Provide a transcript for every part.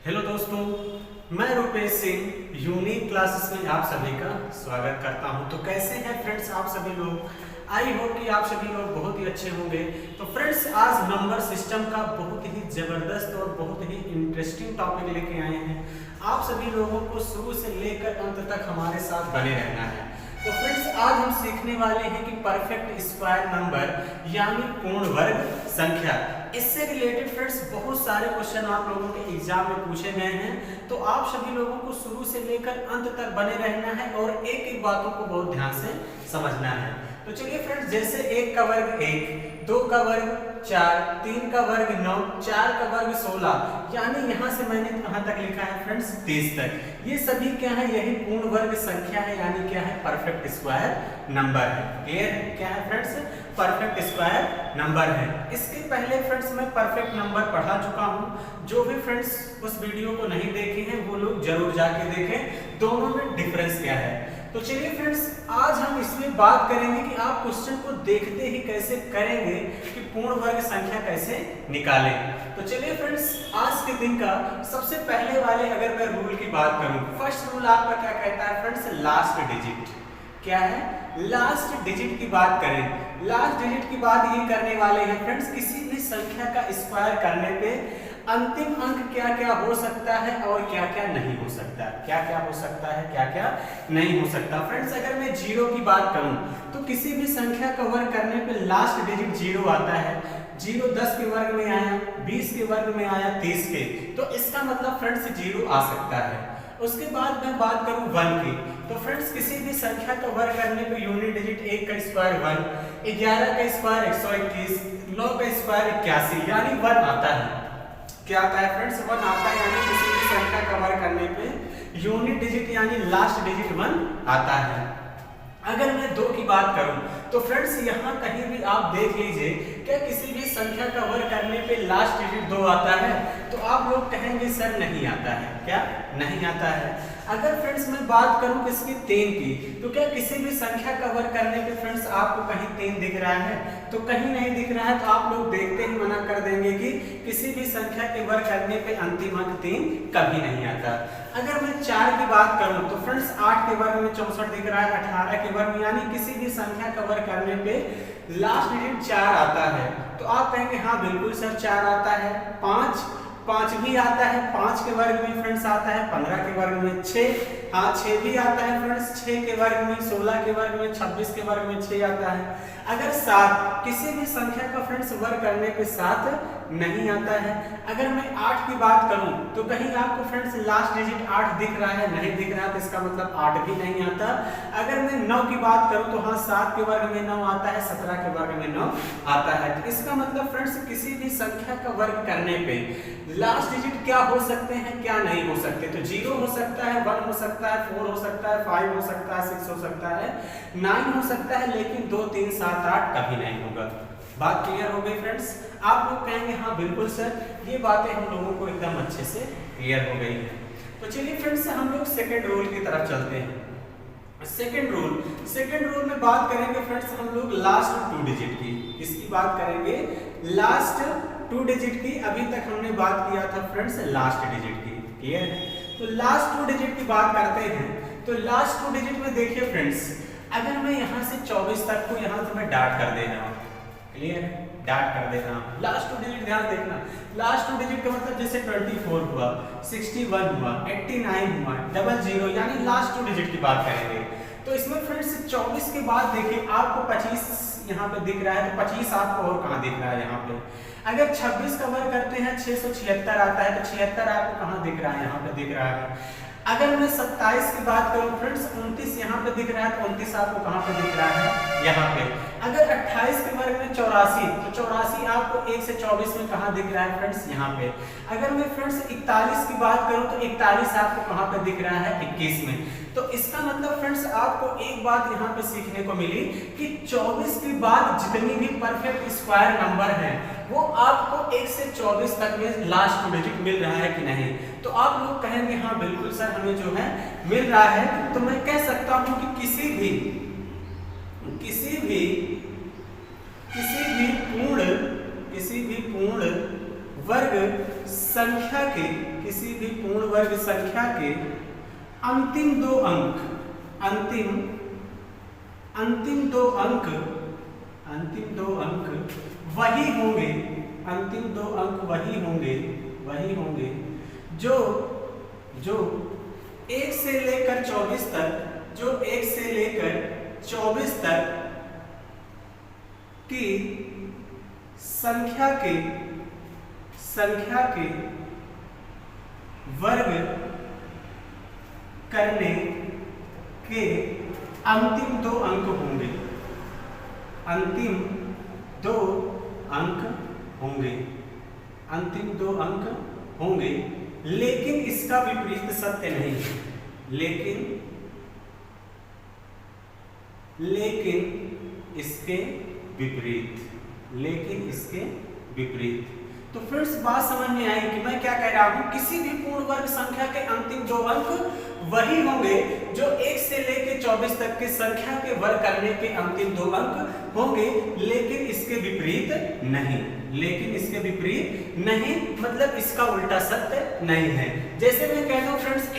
Hello दोस्तों, मैं Rupesh Singh unique classes में आप सभी का स्वागत करता हूं। तो कैसे हैं फ्रेंड्स आप सभी लोग? आई होप कि आप सभी लोग बहुत ही अच्छे होंगे। तो फ्रेंड्स आज नंबर सिस्टम का बहुत ही जबरदस्त और बहुत ही इंटरेस्टिंग टॉपिक लेके आए हैं। आप सभी लोगों को शुरू से लेकर अंत तक हमारे साथ बने रहना है। तो फ्रेंड्स आज हम सीखने वाले हैं कि परफेक्ट स्क्वायर नंबर यानी पूर्ण वर्ग संख्या, इससे रिलेटेड फ्रेंड्स बहुत सारे क्वेश्चन आप लोगों के एग्जाम में पूछे गए हैं। तो आप सभी लोगों को शुरू से लेकर अंत तक बने रहना है और एक एक बातों को बहुत ध्यान से समझना है। तो चलिए फ्रेंड्स, जैसे 1 का वर्ग 1, 2 का वर्ग 4, 3 का वर्ग 9, 4 का वर्ग 16, यानी यहाँ से मैंने कहाँ तक लिखा है फ्रेंड्स 30 तक। ये सभी क्या है? यही पूर्ण वर्ग संख्या है, यानी क्या है? परफेक्ट स्क्वायर नंबर है। क्लियर है? क्या है फ्रेंड्स? परफेक्ट स्क्वायर नंबर है। इसके पहले फ्रेंड्स मैं परफेक्ट नंबर पढ़ा चुका हूँ। जो भी फ्रेंड्स उस वीडियो को नहीं देखे हैं वो लोग जरूर जाके देखें, दोनों में डिफरेंस क्या है। तो चलिए फ्रेंड्स आज हम इसमें बात करेंगे कि आप क्वेश्चन को देखते ही कैसे करेंगे कि पूर्ण वर्ग संख्या कैसे निकालें। तो चलिए फ्रेंड्स आज के दिन का सबसे पहले वाले अगर मैं रूल की बात करूं, फर्स्ट रूल आपका क्या कहता है फ्रेंड्स? Last digit. क्या है? लास्ट डिजिट की बात करें। लास्ट डिजिट की बात ये करने वाले हैं फ्रेंड्स, किसी भी संख्या का स्क्वायर करने पे अंतिम अंक क्या क्या हो सकता है और क्या क्या नहीं हो सकता। क्या क्या हो सकता है, क्या क्या नहीं हो सकता। फ्रेंड्स अगर मैं 0 की बात करूं तो किसी भी संख्या का वर्ग करने पे लास्ट डिजिट 0 आता है। 0 10 के वर्ग में आया, 20 के वर्ग में आया, 30 के, तो इसका मतलब फ्रेंड्स 0 आ सकता है। उसके बाद मैं बात करूं 1 की, तो फ्रेंड्स किसी भी संख्या का वर्ग करने पे यूनिट डिजिट 1 का स्क्वायर 1, 11 का स्क्वायर 121, 9 का स्क्वायर 81, यानी 1 आता है। क्या आता है फ्रेंड्स? 1 आता है, यानी किसी भी संख्या का वर्ग करने पे यूनिट डिजिट यानी लास्ट डिजिट 1 आता है। अगर मैं 2 की बात करूं तो फ्रेंड्स यहाँ कहीं भी आप देख लीजिए, क्या किसी भी संख्या का वर्ग करने पे लास्ट डिजिट 2 आता है? तो आप लोग कहेंगे सर नहीं आता है। क्या नहीं आता है? अगर फ्रेंड्स मैं बात करूं किसकी 3 की, तो क्या किसी भी संख्या का वर्ग करने पे फ्रेंड्स आपको कहीं 3 दिख रहा है? तो कहीं नहीं दिख रहा है, तो आप लोग देखते ही मना कर देंगे कि किसी भी संख्या के वर्ग करने पे अंतिम अंक 3 कभी नहीं आता। अगर मैं 4 की बात करूं तो फ्रेंड्स 8 के वर्ग में 64 दिख रहा है, 18 के वर्ग में, यानी किसी भी संख्या का वर्ग करने पे लास्ट डिजिट 4 आता है। तो आप कहेंगे हाँ बिल्कुल सर 4 आता है। 5 भी आता है, 5 के वर्ग में फ्रेंड्स आता है, 15 के वर्ग में 6, हाँ 6 भी आता है फ्रेंड्स, 6 के वर्ग में, 16 के वर्ग में, 26 के वर्ग में 6 आता है। अगर 7 किसी भी संख्या का फ्रेंड्स वर्ग करने पे 7 नहीं आता है। अगर मैं 8 की बात करूं तो कहीं आपको फ्रेंड्स लास्ट डिजिट 8 दिख रहा है? नहीं दिख रहा, तो इसका मतलब 8 भी नहीं आता। अगर मैं 9 की बात करूं तो हाँ 7 के वर्ग में 9 आता है, 17 के वर्ग में 9 आता है। तो इसका मतलब फ्रेंड्स किसी भी संख्या का वर्ग करने पे लास्ट डिजिट क्या हो सकते हैं, क्या नहीं हो सकते। तो 0 हो सकता है, 1 हो सकता है, 4 हो सकता है, 5 हो सकता है, 6 हो सकता है, 9 हो सकता है, लेकिन 2 3 7 8 कभी नहीं होगा। बात क्लियर हो गई फ्रेंड्स? आप लोग कहेंगे हाँ बिल्कुल सर, ये बातें हम लोगों को एकदम अच्छे से क्लियर हो गई है। तो चलिए फ्रेंड्स हम लोग सेकंड रूल की तरफ चलते हैं। सेकंड रूल में बात करेंगे फ्रेंड्स हम लोग लास्ट 2 डिजिट की। किसकी बात करेंगे? लास्ट 2 डिजिट की। अभी तक हमने बात किया था फ्रेंड्स लास्ट डिजिट की। क्लियर है? तो लास्ट 2 डिजिट की बात करते हैं। तो लास्ट 2 डिजिट में देखिए फ्रेंड्स, अगर मैं यहाँ से 24 तक को यहाँ से मैं डाट कर दे रहा हूँ, क्लियर है? डाट कर देना। लास्ट 2 डिजिट ध्यान देखना, लास्ट 2 डिजिट का मतलब जैसे 24 हुआ, 61 हुआ, 89 हुआ, 00, यानी लास्ट 2 डिजिट की बात करेंगे। तो इसमें फ्रेंड्स 24 के बाद देखिए आपको 25 यहाँ पे दिख रहा है, तो 25 आपको और कहाँ दिख रहा है? यहाँ पे। अगर 26 का वर्ग करते हैं 676 आता है, तो 76 आपको कहाँ दिख रहा है? यहाँ पे दिख रहा है। अगर मैं 27 की बात करूं फ्रेंड्स 29 यहाँ पे दिख रहा है, तो 29 आपको कहाँ पे दिख रहा है? यहाँ पे। अगर 28 के वर्ग में 84, तो 84 आपको 1 से 24 में कहाँ दिख रहा है फ्रेंड्स? यहाँ पे। अगर मैं फ्रेंड्स 41 की बात करूं तो 41 आपको कहाँ पे दिख रहा है? 21 में। तो इसका मतलब फ्रेंड्स आपको एक बात यहाँ पे सीखने को मिली कि 24 के बाद जितनी भी परफेक्ट स्क्वायर नंबर है वो आपको 1 से 24 तक में लास्ट 2 डिजिट मिल रहा है कि नहीं? तो आप लोग कहेंगे हाँ बिल्कुल सर हमें जो है मिल रहा है। तो मैं कह सकता हूं कि किसी भी पूर्ण वर्ग संख्या के, किसी भी पूर्ण वर्ग संख्या के अंतिम दो अंक, अंतिम दो अंक वही होंगे, अंतिम दो अंक वही होंगे जो 1 से लेकर 24 तक की संख्या के वर्ग करने के अंतिम दो अंक होंगे, अंतिम दो अंक होंगे, लेकिन इसका विपरीत सत्य नहीं है, लेकिन इसके विपरीत। तो फ्रेंड्स बात समझ में आई कि मैं क्या कह रहा हूं, किसी भी पूर्ण वर्ग संख्या के अंतिम दो अंक वही होंगे जो 1 से लेकर 24 तक के संख्या के वर्ग करने के अंतिम दो अंक होंगे, लेकिन इसके विपरीत नहीं, मतलब इसका उल्टा सत्य नहीं है। जैसे मैं कह दूं फ्रेंड्स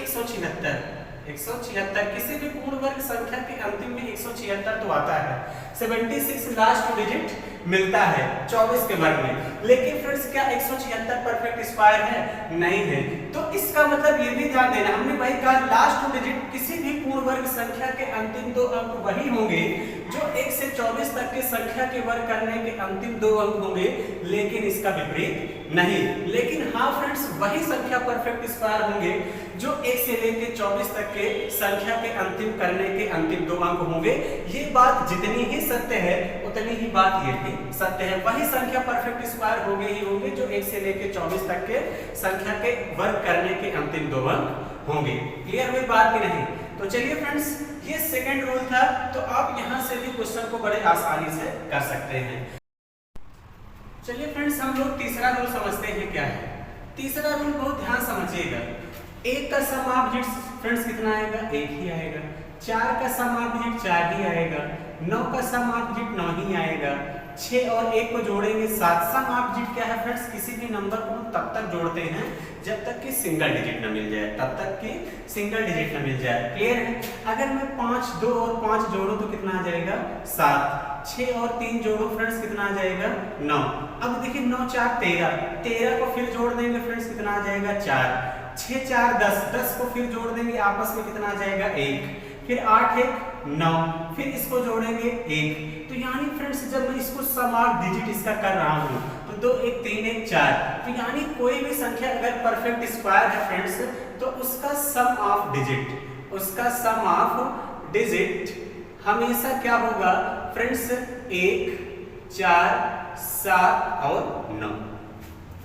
176 किसी भी पूर्ण वर्ग संख्या के अंतिम में 176 तो आता है, 76 लास्ट डिजिट मिलता है 24 के वर्ग में, लेकिन फ्रेंड्स क्या 176 परफेक्ट स्क्वायर है? नहीं है। तो इसका मतलब ये भी ध्यान देना, हमने भाई कहा लास्ट डिजिट किसी भी पूर्ण वर्ग संख्या के अंतिम दो अंक वही होंगे जो 1 से 24 तक के संख्या के वर्ग करने के अंतिम दो अंक होंगे, लेकिन इसका विपरीत नहीं। लेकिन हाँ फ्रेंड्स, वही संख्या परफेक्ट स्क्वायर होंगे जो 1 से लेकर 24 तक के संख्या के अंतिम करने के अंतिम दो अंक होंगे। ये बात जितनी ही सत्य है उतनी ही बात ये भी सत्य है, वही संख्या परफेक्ट स्क्वायर होंगे जो 1 से लेकर 24 तक के संख्या के वर्ग करने के अंतिम दो अंक होंगे। क्लियर हुई बात की नहीं? तो चलिए फ्रेंड्स, ये सेकंड रूल था, तो आप यहां से भी क्वेश्चन को बड़े आसानी से कर सकते हैं। चलिए फ्रेंड्स, हम लोग तीसरा रूल समझते हैं क्या है। तीसरा रूल बहुत ध्यान समझिएगा। 1 का सम ऑफ डिजिट फ्रेंड्स कितना आएगा? 1 ही आएगा। 4 का सम ऑफ डिजिट 4 ही आएगा। 9 का सम ऑफ डिजिट 9 ही आएगा। 6 और 1 को जोड़ेंगे 7। सम ऑफ डिजिट क्या है फ्रेंड्स? किसी भी नंबर को हम तब तक जोड़ते हैं जब तक कि सिंगल डिजिट न मिल जाए, क्लियर है? अगर मैं 5 2 और 5 जोड़ूं तो कितना आ जाएगा? 7। 6 और 3 जोड़ो फ्रेंड्स कितना आ जाएगा? 9। अब देखिए 9 4 13 को फिर जोड़ देंगे फ्रेंड्स कितना आ जाएगा? 4। 6 4 10 को फिर जोड़ देंगे आपस में कितना आ जाएगा? 1। फिर 8 1 9, फिर इसको जोड़ेंगे 1। तो यानी फ्रेंड्स जब मैं इसको सम ऑफ डिजिट इसका कर रहा हूँ तो 2 1 3 1 4, तो यानी कोई भी संख्या अगर परफेक्ट स्क्वायर है फ्रेंड्स तो उसका सम ऑफ डिजिट हमेशा क्या होगा फ्रेंड्स? 1 4 7 और 9।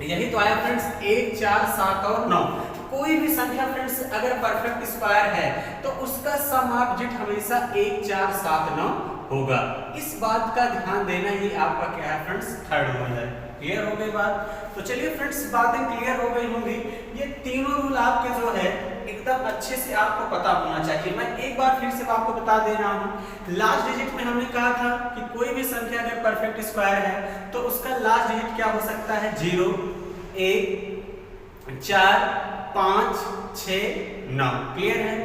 यही तो आया फ्रेंड्स, 1 4 7 और 9। कोई भी संख्या फ्रेंड्स अगर परफेक्ट स्क्वायर है तो उसका सम ऑफ डिजिट हमेशा 1 4 7 9 होगा। इस बात का ध्यान देना ही आपका क्या है फ्रेंड्स? थर्ड रूल है। क्लियर हो गई बात? तो चलिए फ्रेंड्स, बातें क्लियर हो गई होंगी। ये तीनों रूल आपके जो है एकदम अच्छे से आपको पता होना चाहिए। मैं एक बार फिर से आपको बता दे रहा हूँ। लास्ट डिजिट में हमने कहा था कि कोई भी संख्या अगर परफेक्ट स्क्वायर है तो उसका लास्ट डिजिट क्या हो सकता है? 0 1 4 5 6 9। क्लियर है?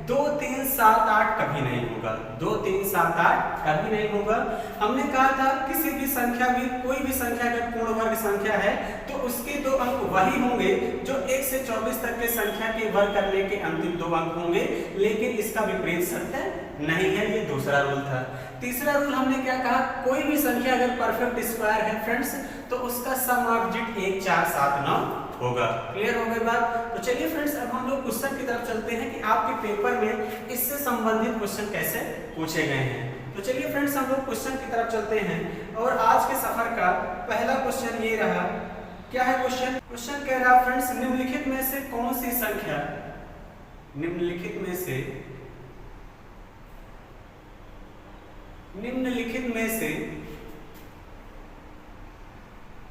2 3 7 8 कभी नहीं होगा, 2 3 7 8 कभी नहीं होगा। हमने कहा था किसी भी संख्या में कोई भी संख्या अगर पूर्ण वर्ग संख्या है तो उसके दो अंक वही होंगे जो 1 से 24 तक के संख्या के वर्ग करने के अंतिम दो अंक होंगे, लेकिन इसका विपरीत सत्य नहीं है। ये दूसरा रूल था। तीसरा रूल हमने क्या कहा? कोई भी संख्या अगर परफेक्ट स्क्वायर है फ्रेंड्स तो उसका सम ऑफ डिजिट 1 4 7 9 होगा। क्लियर हो गई बात? तो चलिए फ्रेंड्स, अब हम लोग क्वेश्चन की तरफ चलते हैं कि आपके पेपर में इससे संबंधित क्वेश्चन कैसे पूछे गए हैं। तो चलिए फ्रेंड्स, हम लोग क्वेश्चन की तरफ चलते हैं और आज के सफर का पहला क्वेश्चन ये रहा। क्या है क्वेश्चन? क्वेश्चन कह रहा फ्रेंड्स, निम्नलिखित में से कौन सी संख्या निम्नलिखित में से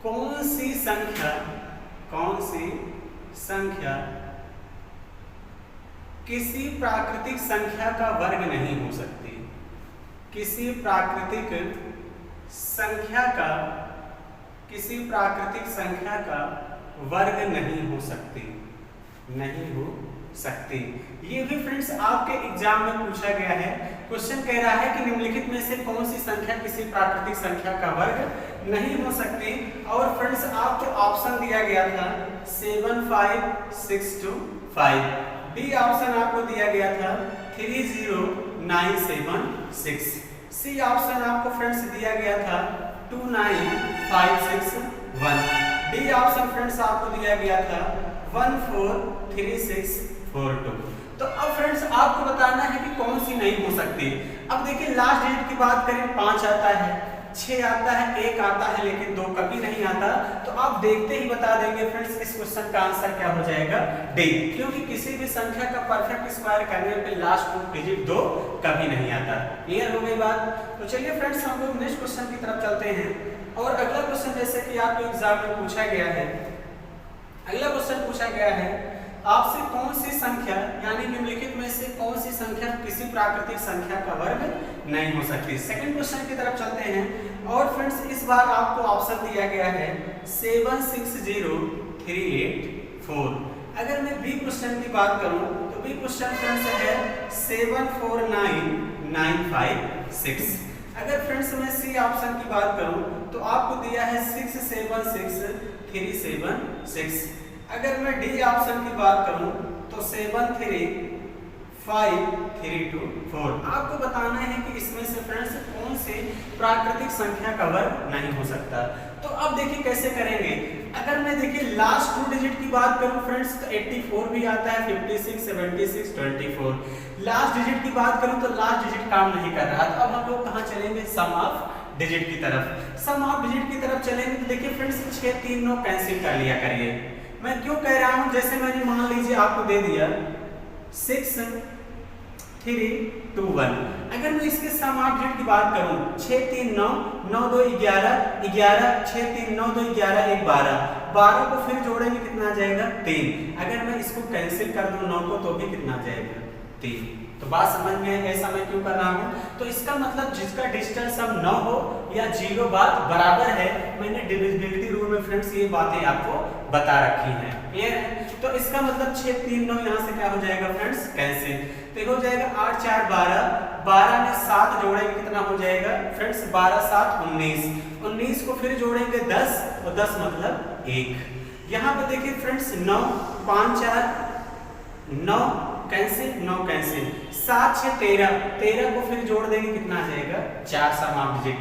कौन सी संख्या किसी प्राकृतिक संख्या का वर्ग नहीं हो सकती? किसी प्राकृतिक संख्या का वर्ग नहीं हो सकती, नहीं हो सकती। ये भी फ्रेंड्स आपके एग्जाम में पूछा गया है। क्वेश्चन कह रहा है कि निम्नलिखित में से कौन सी संख्या किसी प्राकृतिक संख्या का वर्ग नहीं हो सकती। और फ्रेंड्स आपको ऑप्शन दिया गया था 7, 5, 6, 2, 5। बी ऑप्शन आपको दिया गया था 3, 0, 9, 7, 6। सी ऑप्शन आपको फ्रेंड्स दिया गया था 2, 9, 5, 6, 1। डी ऑप्शन फ्रेंड्स आपको दिया गया था 1, 4, 3, 6, 4, 2। तो अब फ्रेंड्स आपको बताना है कि कौन सी नहीं हो सकती। अब देखिए लास्ट डिजिट की बात करें 5 आता है, 6 आता है, 1 आता है, लेकिन 2 कभी नहीं आता। तो आप देखते ही बता देंगे फ्रेंड्स इस क्वेश्चन का आंसर क्या हो जाएगा, डी। क्योंकि किसी भी संख्या का परफेक्ट स्क्वायर करने पे लास्ट 2 डिजिट 2 कभी नहीं आता। क्लियर हो गई बात। तो चलिए फ्रेंड्स हम लोग नेक्स्ट क्वेश्चन की तरफ चलते हैं। और अगला क्वेश्चन जैसे कि आपके एग्जाम में पूछा गया है, अगला क्वेश्चन पूछा गया है आपसे कौन सी संख्या यानी निम्नलिखित में से कौन सी संख्या किसी प्राकृतिक संख्या का वर्ग नहीं हो सकती। सेकंड क्वेश्चन की तरफ चलते हैं। और फ्रेंड्स इस बार आपको ऑप्शन दिया गया है 7, 6, 0, 3, 8, 4। अगर मैं बी क्वेश्चन की बात करूं तो बी क्वेश्चन फ्रेंड्स है 7, 4, 9, 9, 5, 6। अगर फ्रेंड्स मैं सी ऑप्शन की बात करूं तो आपको दिया है 6, 7, 6, 3, 7, 6। अगर मैं डी ऑप्शन की बात करूं तो 7, 3, 5, 3, 2, 4। आपको बताना है कि इसमें से फ्रेंड्स कौन सी प्राकृतिक संख्या का वर्ग नहीं हो सकता। तो अब देखिए कैसे करेंगे। अगर मैं देखिए लास्ट 2 डिजिट की बात करूं फ्रेंड्स तो 84 भी आता है, 56, 76, 24। लास्ट डिजिट की बात करूं तो लास्ट डिजिट काम नहीं कर रहा। तो अब हम लोग कहां चलेंगे, सम ऑफ डिजिट की तरफ। सम ऑफ डिजिट की तरफ चलेंगे तो देखिए फ्रेंड्स 6, 3, 9 कैंसिल कर लिया करिए। मैं क्यों कह रहा हूं, जैसे मैंने मान लीजिए आपको दे दिया 6, 3, 2, 1। अगर मैं इसके सम ऑफ डिजिट की बात करूं 6, 3, 9, 9, 2, 11, 11, 6, 3, 9, 2, 11, 1, 12। 12 को फिर जोड़ेंगे कितना आ जाएगा, 3। अगर मैं इसको कैंसिल कर दूं 9 को तो भी कितना आ जाएगा, 3। तो बात समझ में ऐसा मैं क्यों कर रहा हूं। तो इसका मतलब जिसका डिजिटल सम 9 हो या 0 बात बराबर है। मैंने डिविजिबिलिटी रूल में फ्रेंड्स ये बातें आपको बता रखी हैं। क्लियर है। तो इसका मतलब 6, 3, 9 यहाँ से क्या हो जाएगा फ्रेंड्स, कैंसिल। तो हो जाएगा 8, 4, 12। 12 में 7 जोड़ेंगे कितना हो जाएगा फ्रेंड्स, 12, 7, 19। 19 को फिर जोड़ेंगे 10 और 10 मतलब 1। यहाँ पे देखिए फ्रेंड्स 9, 5, 4, 9 कैंसिल, 9 कैंसिल। 7, 6, 13। 13 को फिर जोड़ देंगे कितना आ जाएगा, 4 सम ऑफ डिजिट।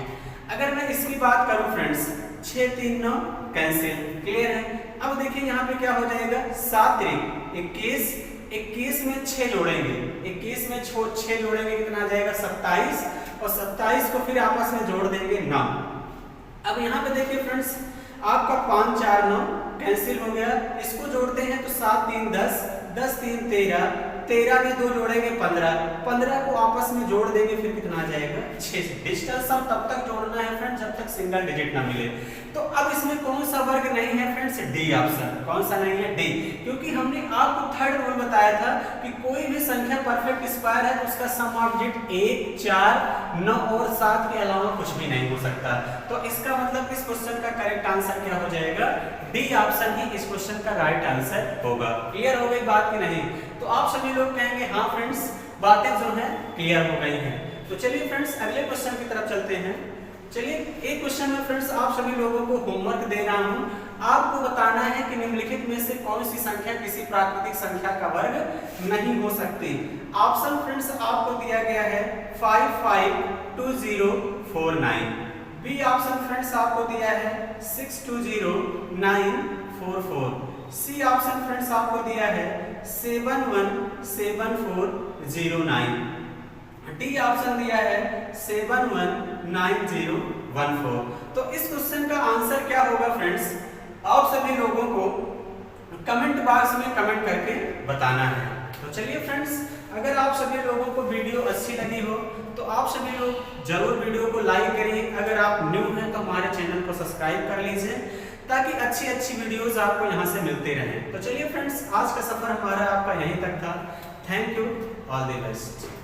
अगर मैं इसकी बात करूं फ्रेंड्स 6, 3, 9 कैंसिल। क्लियर है। अब देखिए यहाँ पे क्या हो जाएगा, 7, 3, 21। 21 में 6 जोड़ेंगे, 21 में 6 जोड़ेंगे कितना आ जाएगा, 27। और 27 को फिर आपस में जोड़ देंगे 9। अब यहाँ पे देखिए फ्रेंड्स आपका 5, 4, 9 कैंसिल हो गया। इसको जोड़ते हैं तो 7, 3, 10, 10, 3, 13। 13 में 2 जोड़ेंगे 15। 15 को आपस में जोड़ देंगे फिर कितना आ जाएगा, 6। डिजिटल सम तब तक जोड़ना है फ्रेंड्स जब तक सिंगल डिजिट ना मिले। तो अब इसमें कौन सा वर्ग नहीं है फ्रेंड्स, डी ऑप्शन। कौन सा नहीं है, डी। क्योंकि हमने आपको थर्ड रूल बताया था कि कोई भी संख्या परफेक्ट स्क्वायर है तो उसका सम ऑफ डिजिट 1, 4, 9 और 7 के अलावा कुछ भी नहीं हो सकता। तो इसका मतलब इस क्वेश्चन का करेक्ट आंसर क्या हो जाएगा, डी ऑप्शन ही इस क्वेश्चन का राइट आंसर होगा। क्लियर हो गई बात कि नहीं। तो आप सभी लोग कहेंगे हाँ फ्रेंड्स बातें जो है क्लियर हो गई हैं। तो चलिए फ्रेंड्स अगले क्वेश्चन की तरफ चलते हैं। चलिए एक क्वेश्चन में फ्रेंड्स आप सभी लोगों को होमवर्क दे रहा हूं। आपको बताना है कि निम्नलिखित में से कौन सी संख्या किसी प्राकृतिक संख्या का वर्ग नहीं हो सकती। ऑप्शन फ्रेंड्स आपको दिया गया है 5, 5, 2, 0, 4, 9। बी ऑप्शन फ्रेंड्स आपको दिया है 6, 2, 0, 9, 4, 4। सी ऑप्शन फ्रेंड्स आपको दिया है 7, 1, 7, 4, 0, 9। डी ऑप्शन दिया है 7, 1, 9, 0, 1, 4। तो इस क्वेश्चन का आंसर क्या होगा फ्रेंड्स, आप सभी लोगों को कमेंट बॉक्स में कमेंट करके बताना है। तो चलिए फ्रेंड्स अगर आप सभी लोगों को वीडियो अच्छी लगी हो तो आप सभी लोग जरूर वीडियो को लाइक करिए। अगर आप न्यू हैं तो हमारे चैनल को सब्सक्राइब कर लीजिए ताकि अच्छी अच्छी वीडियोस आपको यहाँ से मिलते रहें। तो चलिए फ्रेंड्स आज का सफर हमारा आपका यहीं तक था। Thank you, all the best.